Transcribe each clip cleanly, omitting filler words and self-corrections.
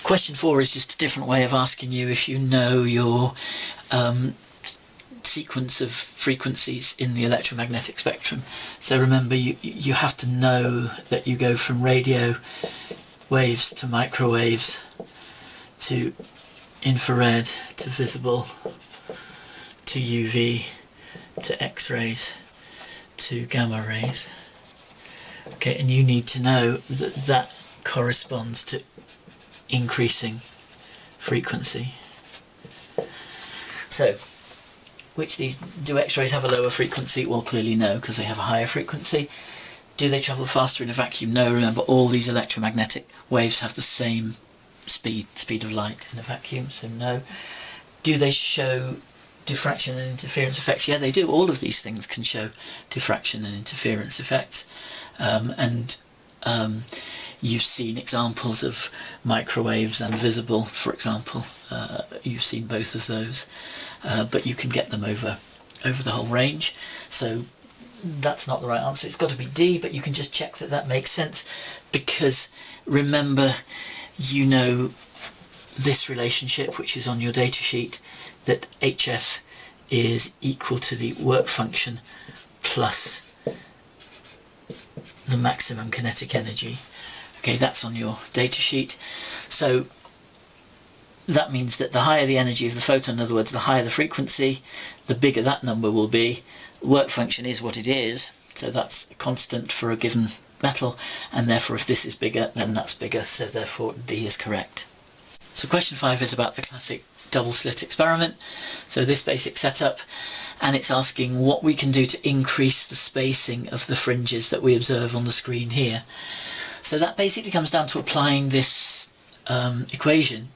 Question 4 is just a different way of asking you if you know your sequence of frequencies in the electromagnetic spectrum. So remember, you have to know that you go from radio waves to microwaves to infrared to visible to UV to X-rays to gamma rays. Okay, and you need to know that that corresponds to increasing frequency. So, which of these, do X-rays have a lower frequency? Well, clearly no, because they have a higher frequency. Do they travel faster in a vacuum? No. Remember, all these electromagnetic waves have the same speed of light in a vacuum, so no. Do they show diffraction and interference effects? Yeah, they do. All of these things can show diffraction and interference effects. You've seen examples of microwaves and visible, for example. You've seen both of those, but you can get them over the whole range. So that's not the right answer. It's got to be D, but you can just check that that makes sense, because remember, you know this relationship, which is on your data sheet, that HF is equal to the work function plus the maximum kinetic energy. Okay, that's on your data sheet. So that means that the higher the energy of the photon, in other words, the higher the frequency, the bigger that number will be. Work function is what it is, so that's a constant for a given metal, and therefore if this is bigger, then that's bigger, so therefore D is correct. So question 5 is about the classic double slit experiment. So this basic setup, and it's asking what we can do to increase the spacing of the fringes that we observe on the screen here. So that basically comes down to applying this equation,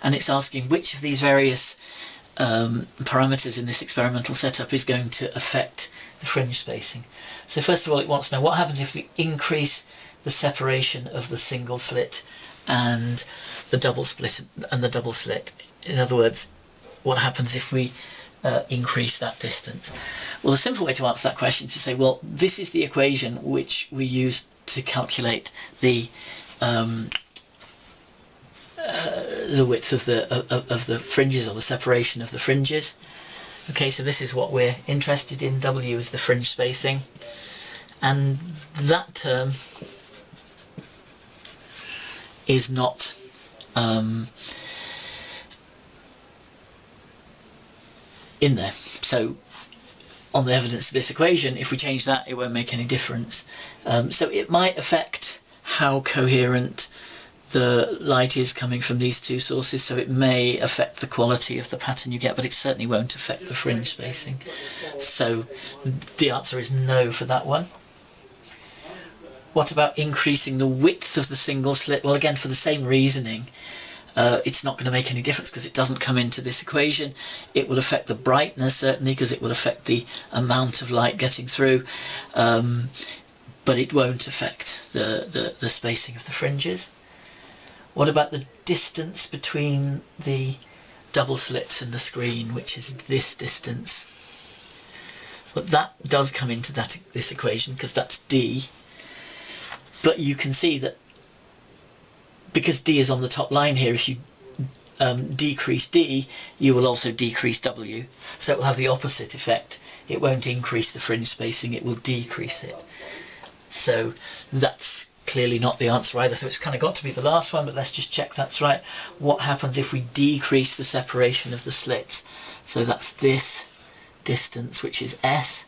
and it's asking which of these various parameters in this experimental setup is going to affect the fringe spacing. So first of all, it wants to know what happens if we increase the separation of the single slit and the double split and the double slit. In other words, what happens if we increase that distance? Well, the simple way to answer that question is to say, well, this is the equation which we use to calculate the width of the fringes, or the separation of the fringes. Okay, so this is what we're interested in. W is the fringe spacing, and that term is not in there. So on the evidence of this equation, if we change that, it won't make any difference. So it might affect how coherent the light is coming from these two sources, so it may affect the quality of the pattern you get, but it certainly won't affect the fringe spacing. So the answer is no for that one. What about increasing the width of the single slit? Well, again, for the same reasoning, it's not going to make any difference because it doesn't come into this equation. It will affect the brightness, certainly, because it will affect the amount of light getting through, but it won't affect the spacing of the fringes. What about the distance between the double slits and the screen, which is this distance? Well, that does come into this equation because that's D. But you can see that because D is on the top line here, if you decrease D, you will also decrease W. So it will have the opposite effect. It won't increase the fringe spacing, it will decrease it. So that's clearly not the answer either. So it's kind of got to be the last one, but let's just check that's right. What happens if we decrease the separation of the slits? So that's this distance, which is S.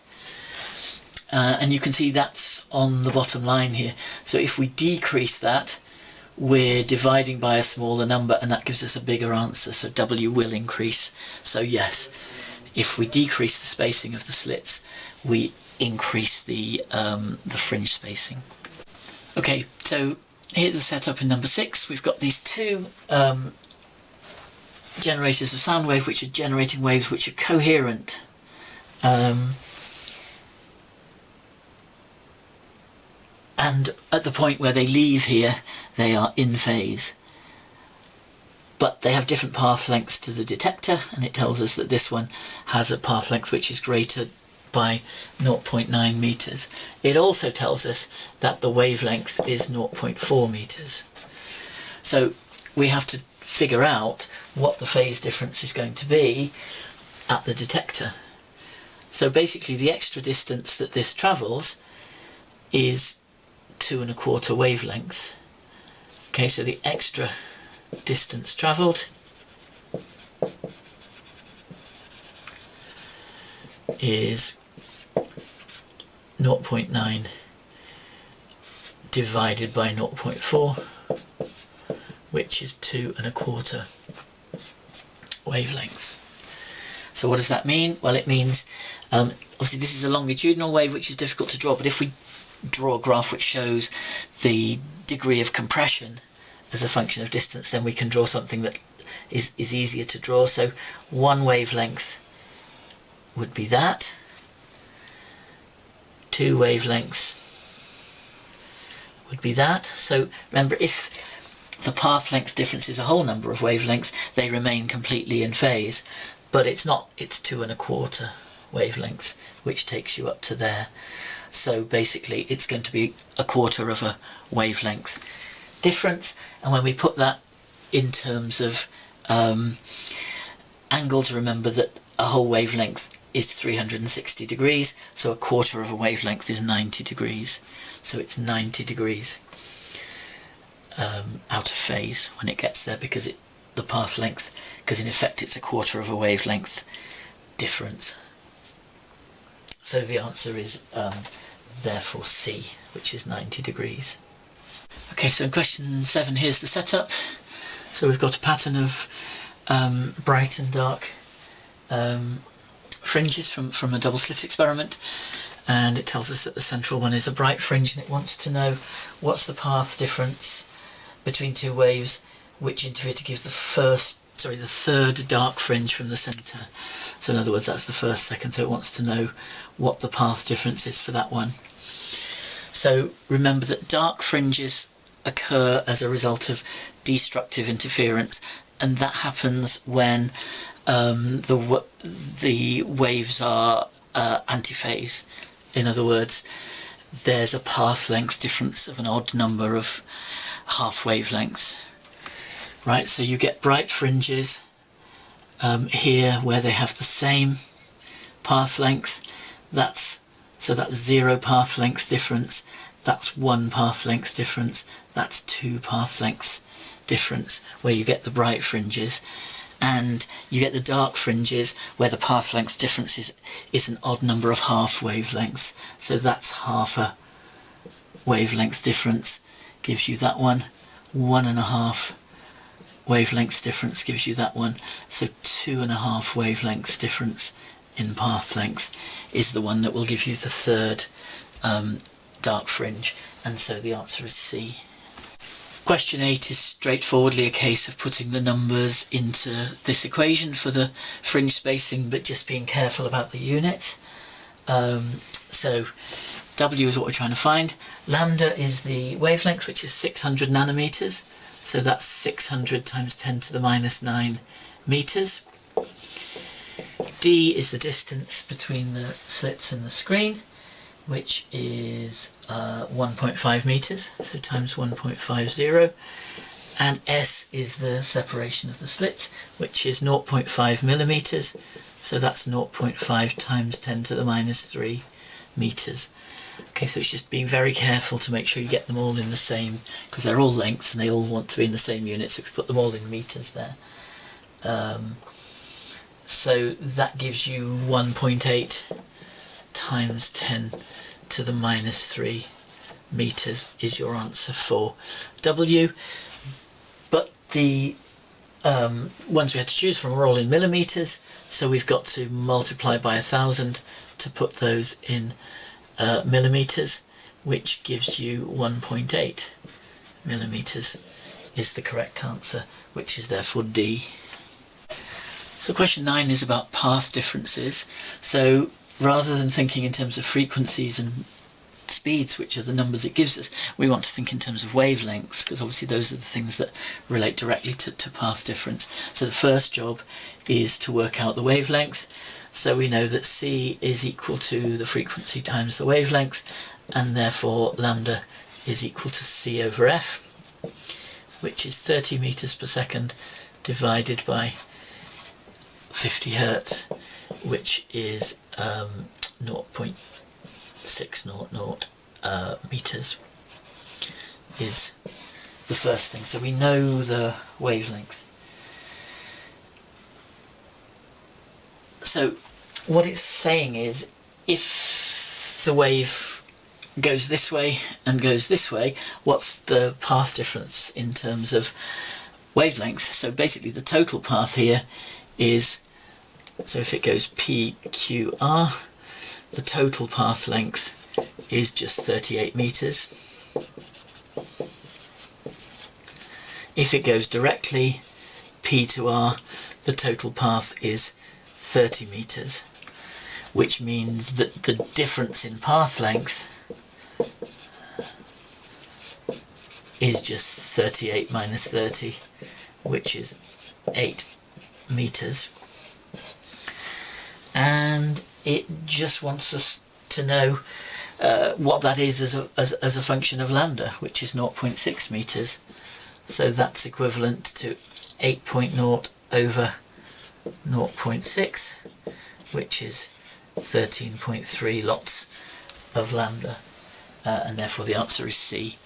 And you can see that's on the bottom line here. So if we decrease that, we're dividing by a smaller number, and that gives us a bigger answer. So W will increase. So yes, if we decrease the spacing of the slits, we increase the fringe spacing. Okay, so here's the setup in number 6. We've got these two generators of sound wave, which are generating waves which are coherent. And at the point where they leave here, they are in phase. But they have different path lengths to the detector, and it tells us that this one has a path length which is greater by 0.9 meters. It also tells us that the wavelength is 0.4 meters. So we have to figure out what the phase difference is going to be at the detector. So basically the extra distance that this travels is 2 1/4 wavelengths. Okay, so the extra distance travelled is 0.9 divided by 0.4, which is 2 1/4 wavelengths. So what does that mean? Well, it means obviously this is a longitudinal wave, which is difficult to draw, but if we draw a graph which shows the degree of compression as a function of distance, then we can draw something that is easier to draw. So one wavelength would be that, 2 wavelengths would be that. So remember, if the path length difference is a whole number of wavelengths, they remain completely in phase, but it's not, it's 2 1/4 wavelengths, which takes you up to there. So basically it's going to be 1/4 of a wavelength difference, and when we put that in terms of angles, remember that a whole wavelength is 360 degrees, so 1/4 of a wavelength is 90 degrees. So it's 90 degrees out of phase when it gets there, because the path length, because in effect it's 1/4 of a wavelength difference. So the answer is therefore C, which is 90 degrees. Okay, so in question 7, here's the setup. So we've got a pattern of bright and dark fringes from a double slit experiment, and it tells us that the central one is a bright fringe, and it wants to know what's the path difference between two waves which interfere to give the third dark fringe from the centre. So in other words, that's the first second, so it wants to know what the path difference is for that one. So remember that dark fringes occur as a result of destructive interference, and that happens when the waves are antiphase. In other words, there's a path length difference of an odd number of half wavelengths. Right, so you get bright fringes here where they have the same path length. That's 0 path length difference, that's 1 path length difference, that's 2 path lengths difference where you get the bright fringes. And you get the dark fringes where the path length difference is an odd number of half wavelengths. So that's half a wavelength difference, gives you that one. 1.5 wavelengths difference gives you that one. So 2.5 wavelengths difference in path length is the one that will give you the third dark fringe, and so the answer is C. Question 8 is straightforwardly a case of putting the numbers into this equation for the fringe spacing, but just being careful about the units. So W is what we're trying to find. Lambda is the wavelength, which is 600 nanometers. So that's 600 times 10 to the minus 9 meters. D is the distance between the slits and the screen, which is 1.5 meters, so times 1.50. And S is the separation of the slits, which is 0.5 millimeters, so that's 0.5 times 10 to the minus 3 meters. Okay, so it's just being very careful to make sure you get them all in the same, because they're all lengths and they all want to be in the same unit, so if you put them all in meters there. So that gives you 1.8 times 10 to the minus 3 meters is your answer for W. But the ones we had to choose from are all in millimeters, so we've got to multiply by 1,000 to put those in millimeters, which gives you 1.8 millimeters is the correct answer, which is therefore D. So question 9 is about path differences. So rather than thinking in terms of frequencies and speeds, which are the numbers it gives us, we want to think in terms of wavelengths, because obviously those are the things that relate directly to path difference. So the first job is to work out the wavelength. So we know that C is equal to the frequency times the wavelength, and therefore lambda is equal to C over F. which is 30 meters per second divided by 50 hertz, which is 0.600 meters, is the first thing. So we know the wavelength. So what it's saying is, if the wave goes this way and goes this way, what's the path difference in terms of wavelength? So basically the total path here is, so if it goes PQR, the total path length is just 38 meters. If it goes directly P to R, the total path is 30 meters, which means that the difference in path length is just 38 minus 30, which is 8 meters. And it just wants us to know what that is as a function of lambda, which is 0.6 meters. So that's equivalent to 8.0 over 0.6, which is 13.3 lots of lambda, and therefore the answer is C.